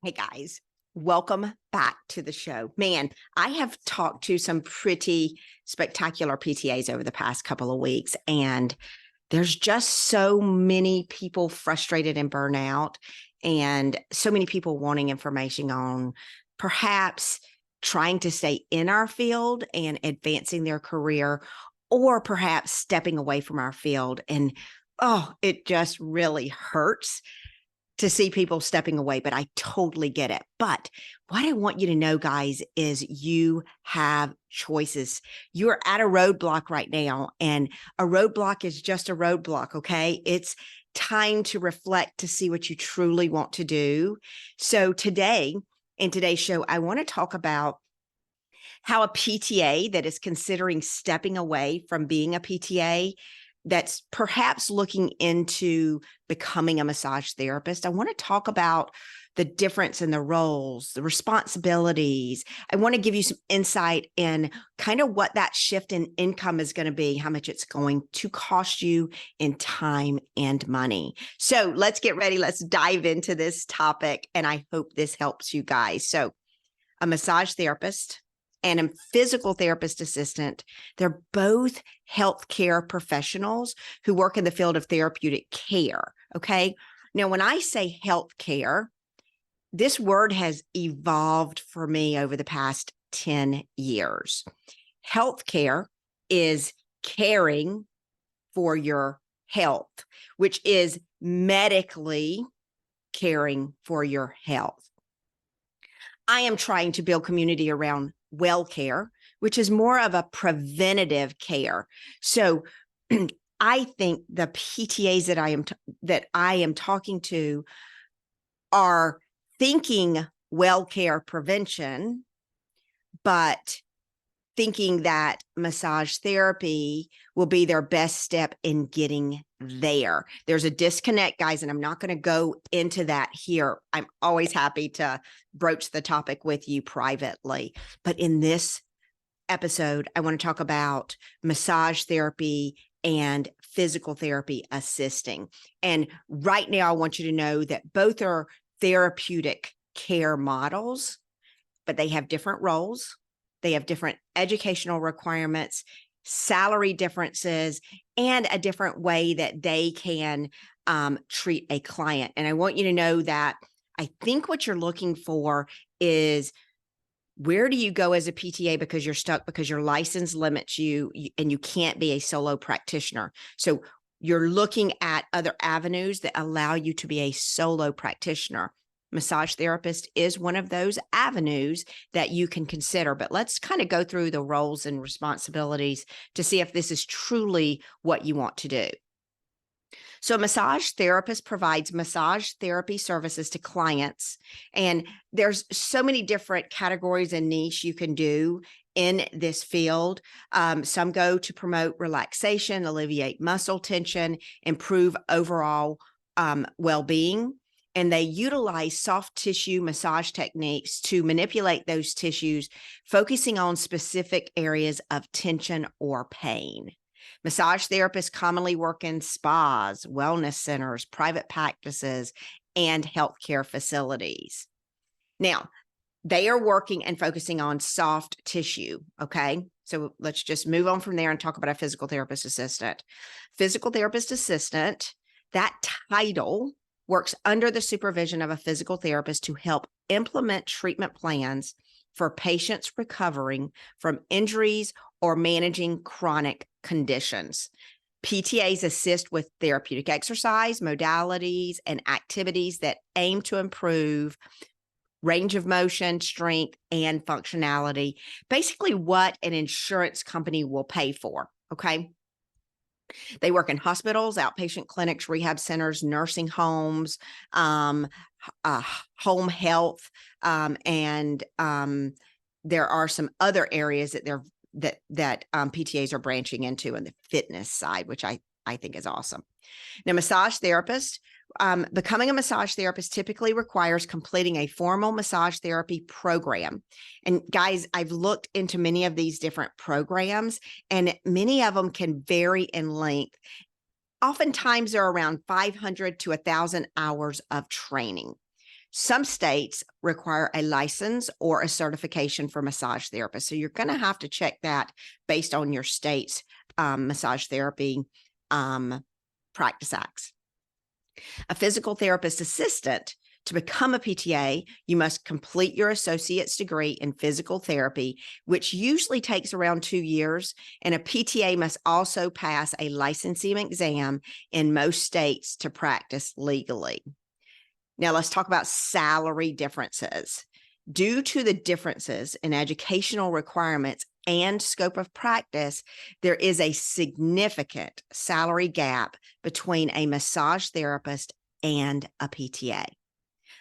Hey guys, welcome back to the show. Man, I have talked to some pretty spectacular PTAs over the past couple of weeks, and there's just so many people frustrated and burnout, and so many people wanting information on perhaps trying to stay in our field and advancing their career, or perhaps stepping away from our field. And oh, it just really hurts to see people stepping away, but I totally get it. But what I want you to know, guys, is you have choices. You're at a roadblock right now, and a roadblock is just a roadblock, okay? It's time to reflect to see what you truly want to do. So today, in today's show, I want to talk about how a PTA that is considering stepping away from being a PTA, that's perhaps looking into becoming a massage therapist. I want to talk about the difference in the roles, the responsibilities. I want to give you some insight in kind of what that shift in income is going to be, how much it's going to cost you in time and money. So let's get ready. Let's dive into this topic. And I hope this helps you guys. So, a massage therapist and a physical therapist assistant, they're both healthcare professionals who work in the field of therapeutic care. Okay. Now, when I say healthcare, this word has evolved for me over the past 10 years. Healthcare is caring for your health, which is medically caring for your health. I am trying to build community around well care, which is more of a preventative care. So I think the PTAs that I am talking to are thinking well care prevention, but thinking that massage therapy will be their best step in getting there. There's a disconnect, guys, and I'm not going to go into that here. I'm always happy to broach the topic with you privately. But in this episode, I want to talk about massage therapy and physical therapy assisting. And right now, I want you to know that both are therapeutic care models, but they have different roles. They have different educational requirements, salary differences, and a different way that they can treat a client. And I want you to know that I think what you're looking for is, where do you go as a PTA because you're stuck, because your license limits you and you can't be a solo practitioner. So you're looking at other avenues that allow you to be a solo practitioner. Massage therapist is one of those avenues that you can consider. But let's kind of go through the roles and responsibilities to see if this is truly what you want to do. So a massage therapist provides massage therapy services to clients. And there's so many different categories and niche you can do in this field. Some go to promote relaxation, alleviate muscle tension, improve overall well-being. And they utilize soft tissue massage techniques to manipulate those tissues, focusing on specific areas of tension or pain. Massage therapists commonly work in spas, wellness centers, private practices, and healthcare facilities. Now, they are working and focusing on soft tissue, okay? So let's just move on from there and talk about a physical therapist assistant. Physical therapist assistant, that title works under the supervision of a physical therapist to help implement treatment plans for patients recovering from injuries or managing chronic conditions. PTAs assist with therapeutic exercise, modalities, and activities that aim to improve range of motion, strength, and functionality. Basically, what an insurance company will pay for, okay? They work in hospitals, outpatient clinics, rehab centers, nursing homes, home health, and there are some other areas that PTAs are branching into in the fitness side, which I think is awesome. Now, massage therapist. Becoming a massage therapist typically requires completing a formal massage therapy program. And guys, I've looked into many of these different programs, and many of them can vary in length. Oftentimes, they're around 500 to 1,000 hours of training. Some states require a license or a certification for massage therapists. So you're going to have to check that based on your state's massage therapy practice acts. A physical therapist assistant. To become a PTA, you must complete your associate's degree in physical therapy, which usually takes around 2 years. And a PTA must also pass a licensing exam in most states to practice legally. Now, let's talk about salary differences. Due to the differences in educational requirements and scope of practice, there is a significant salary gap between a massage therapist and a PTA.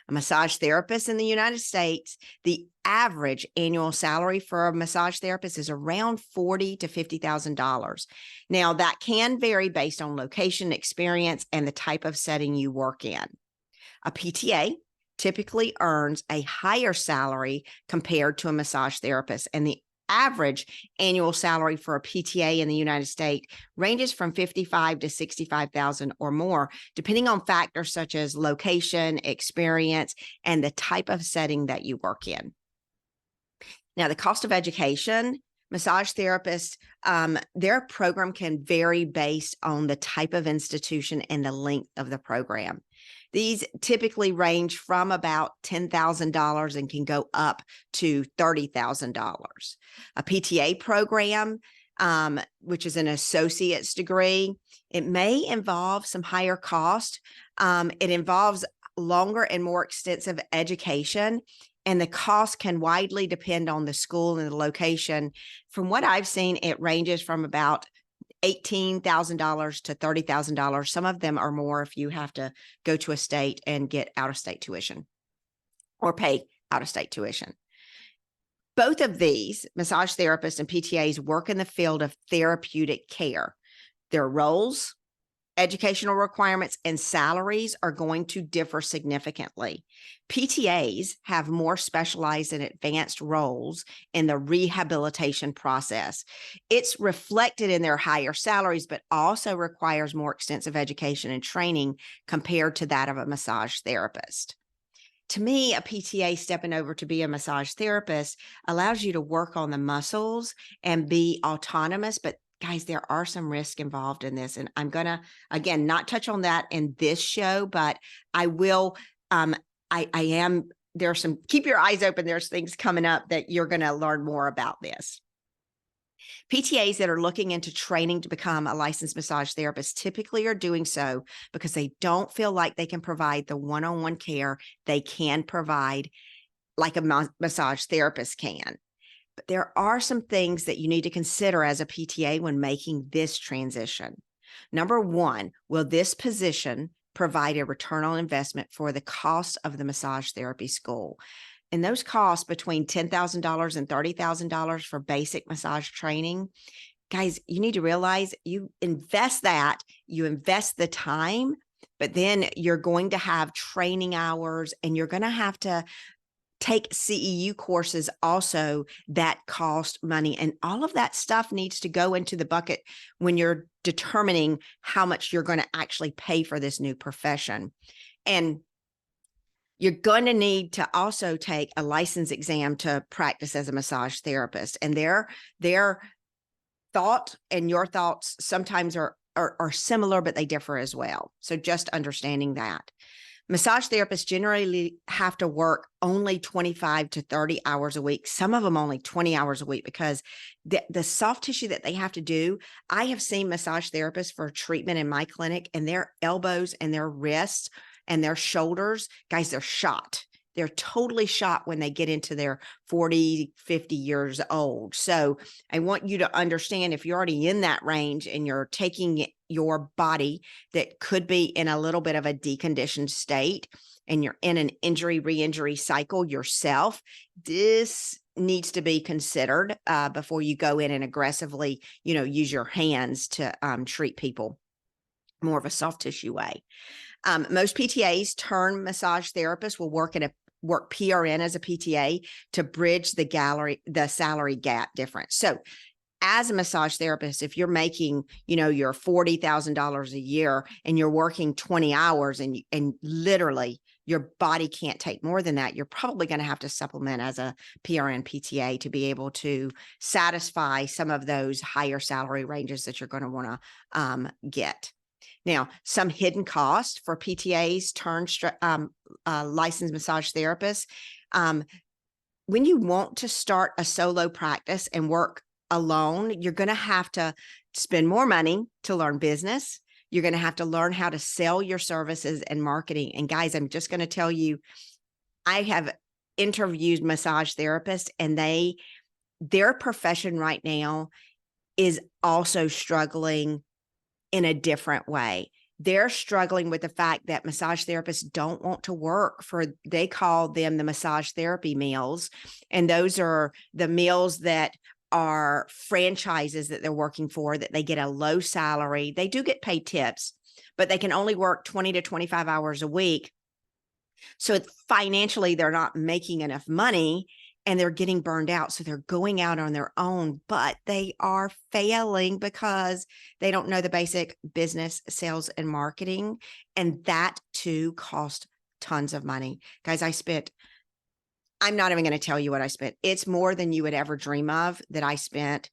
A massage therapist in the United States, the average annual salary for a massage therapist is around $40,000 to $50,000. Now, that can vary based on location, experience, and the type of setting you work in. A PTA typically earns a higher salary compared to a massage therapist, and the average annual salary for a PTA in the United States ranges from $55,000 to $65,000 or more, depending on factors such as location, experience, and the type of setting that you work in. Now, the cost of education, massage therapists, their program can vary based on the type of institution and the length of the program. These typically range from about $10,000 and can go up to $30,000. A PTA program, which is an associate's degree, it may involve some higher cost. It involves longer and more extensive education, and the cost can widely depend on the school and the location. From what I've seen, it ranges from about $18,000 to $30,000. Some of them are more if you have to go to a state and get out-of-state tuition or pay out-of-state tuition. Both of these, massage therapists and PTAs, work in the field of therapeutic care. Their roles, educational requirements, and salaries are going to differ significantly. PTAs have more specialized and advanced roles in the rehabilitation process. It's reflected in their higher salaries, but also requires more extensive education and training compared to that of a massage therapist. To me, a PTA stepping over to be a massage therapist allows you to work on the muscles and be autonomous, but guys, there are some risks involved in this. And I'm going to, again, not touch on that in this show, but I will, there's some, keep your eyes open. There's things coming up that you're going to learn more about this. PTAs that are looking into training to become a licensed massage therapist typically are doing so because they don't feel like they can provide the one-on-one care they can provide like a massage therapist can. But there are some things that you need to consider as a PTA when making this transition. Number one, will this position provide a return on investment for the cost of the massage therapy school? And those costs between $10,000 and $30,000 for basic massage training, guys, you need to realize you invest that, you invest the time, but then you're going to have training hours and you're going to have to take CEU courses also that cost money. And all of that stuff needs to go into the bucket when you're determining how much you're going to actually pay for this new profession. And you're going to need to also take a license exam to practice as a massage therapist. And their thought and your thoughts sometimes are similar, but they differ as well. So just understanding that. Massage therapists generally have to work only 25 to 30 hours a week. Some of them only 20 hours a week because the soft tissue that they have to do. I have seen massage therapists for treatment in my clinic, and their elbows and their wrists and their shoulders, guys, they're shot. They're totally shot when they get into their 40, 50 years old. So I want you to understand, if you're already in that range and you're taking your body that could be in a little bit of a deconditioned state and you're in an injury, re-injury cycle yourself, this needs to be considered before you go in and aggressively, use your hands to treat people more of a soft tissue way. Most PTAs turn massage therapists will work PRN as a PTA to bridge the salary gap difference. So as a massage therapist, if you're making, your $40,000 a year and you're working 20 hours and literally your body can't take more than that, you're probably going to have to supplement as a PRN PTA to be able to satisfy some of those higher salary ranges that you're going to want to get. Now, some hidden cost for PTAs turned licensed massage therapists. When you want to start a solo practice and work alone, you're going to have to spend more money to learn business. You're going to have to learn how to sell your services and marketing. And guys, I'm just going to tell you, I have interviewed massage therapists, and their profession right now is also struggling in a different way. They're struggling with the fact that massage therapists don't want to work they call them the massage therapy meals. And those are the meals that are franchises that they're working for, that they get a low salary. They do get paid tips, but they can only work 20 to 25 hours a week. So financially, they're not making enough money, and they're getting burned out. So they're going out on their own, but they are failing because they don't know the basic business, sales, and marketing. And that too cost tons of money. Guys, I'm not even going to tell you what I spent. It's more than you would ever dream of that I spent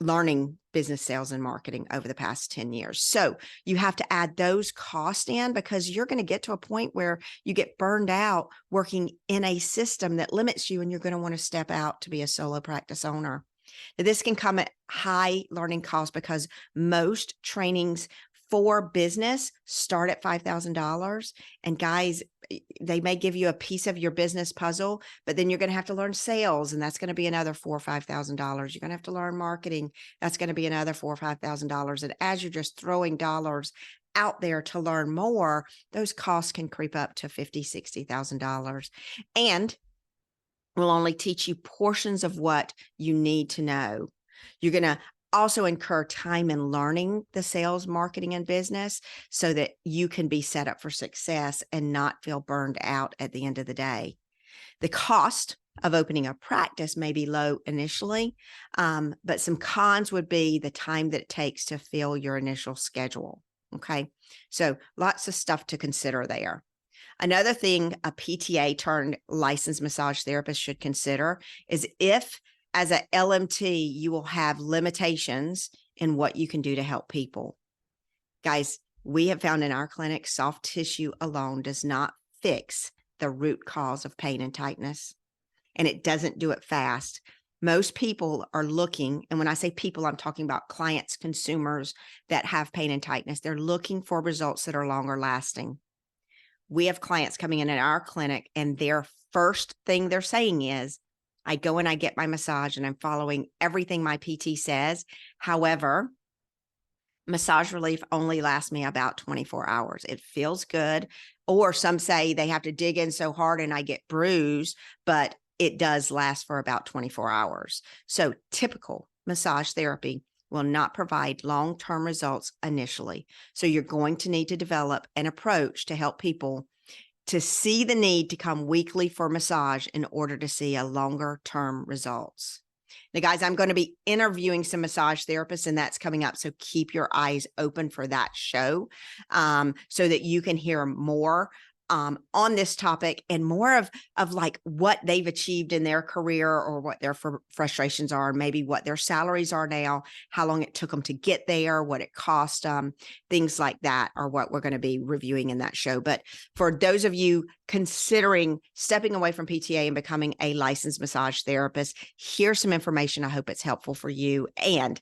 learning business, sales, and marketing over the past 10 years. So you have to add those costs in, because you're going to get to a point where you get burned out working in a system that limits you, and you're going to want to step out to be a solo practice owner. Now, this can come at high learning costs, because most trainings for business start at $5,000. And guys, they may give you a piece of your business puzzle, but then you're going to have to learn sales, and that's going to be another $4,000 or $5,000. You're going to have to learn marketing. That's going to be another $4,000 or $5,000. And as you're just throwing dollars out there to learn more, those costs can creep up to $50,000, $60,000. And we'll only teach you portions of what you need to know. You're going to also incur time in learning the sales, marketing, and business, so that you can be set up for success and not feel burned out at the end of the day. The cost of opening a practice may be low initially, but some cons would be the time that it takes to fill your initial schedule. Okay, so lots of stuff to consider there. Another thing a PTA turned licensed massage therapist should consider is if, as a LMT, you will have limitations in what you can do to help people. Guys, we have found in our clinic, soft tissue alone does not fix the root cause of pain and tightness, and it doesn't do it fast. Most people are looking, and when I say people, I'm talking about clients, consumers that have pain and tightness. They're looking for results that are longer lasting. We have clients coming in our clinic, and their first thing they're saying is, I go and I get my massage, and I'm following everything my PT says. However, massage relief only lasts me about 24 hours. It feels good. Or some say they have to dig in so hard and I get bruised, but it does last for about 24 hours. So typical massage therapy will not provide long-term results initially. So you're going to need to develop an approach to help people to see the need to come weekly for massage in order to see a longer term results. Now, guys, I'm going to be interviewing some massage therapists, and that's coming up. So keep your eyes open for that show, so that you can hear more on this topic, and more of like what they've achieved in their career, or what their frustrations are, maybe what their salaries are now, how long it took them to get there, what it cost, things like that are what we're going to be reviewing in that show. But for those of you considering stepping away from PTA and becoming a licensed massage therapist, here's some information. I hope it's helpful for you. And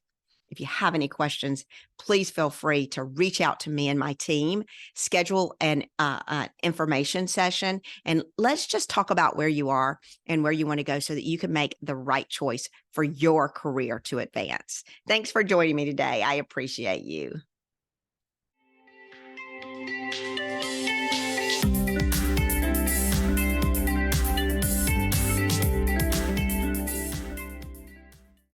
if you have any questions, please feel free to reach out to me and my team, schedule an information session, and let's just talk about where you are and where you want to go so that you can make the right choice for your career to advance. Thanks for joining me today. I appreciate you.